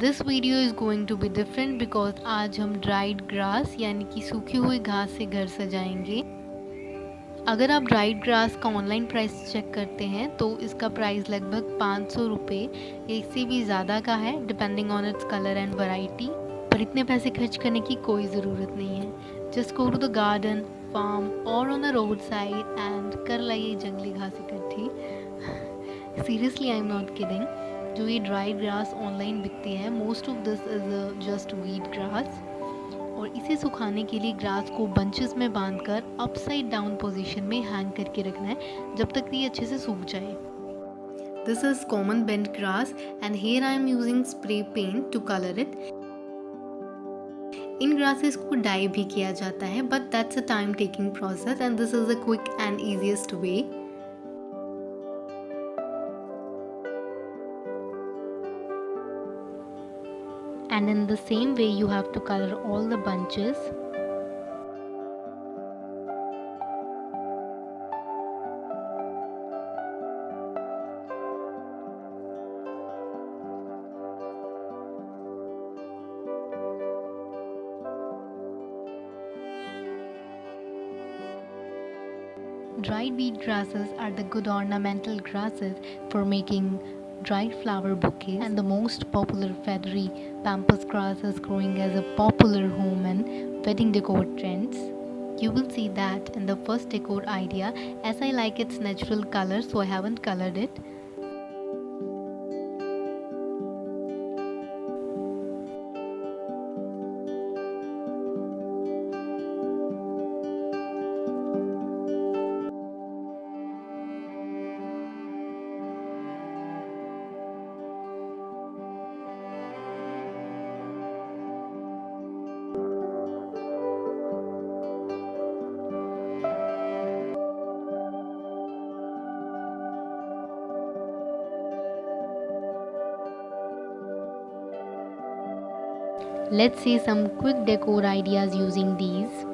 This video is going to be different because आज हम dried grass यानी कि सूखी हुई घास से घर सजाएंगे। अगर आप ड्राइड ग्रास का ऑनलाइन प्राइस चेक करते हैं तो इसका प्राइस लगभग 500 रुपये या इससे भी ज़्यादा का है, depending on its colour and variety. पर इतने पैसे खर्च करने की कोई ज़रूरत नहीं है। Just go to the garden, farm और on the road side and कर लाइए जंगली घास इकट्ठी। Seriously I am not kidding. जो ये ड्राई ग्रास ऑनलाइन बिकती है, most of this is just wheat grass. और इसे सुखाने के लिए ग्रास को बंचेस में बांधकर अपसाइड डाउन पोजीशन में हैंग करके रखना है जब तक ये अच्छे से सूख जाए। This is common bent grass and here I am using spray paint to colour it. इन ग्रासेस को डाई भी किया जाता है, but that's a time taking process and this is a quick and easiest way. And in the same way you have to color all the bunches. Dried wheat grasses are the good ornamental grasses for making dried flower bouquets, and the most popular feathery pampas grass is growing as a popular home and wedding decor trends. You will see that in the first decor idea, as I like its natural color so I haven't colored it. Let's see some quick decor ideas using these.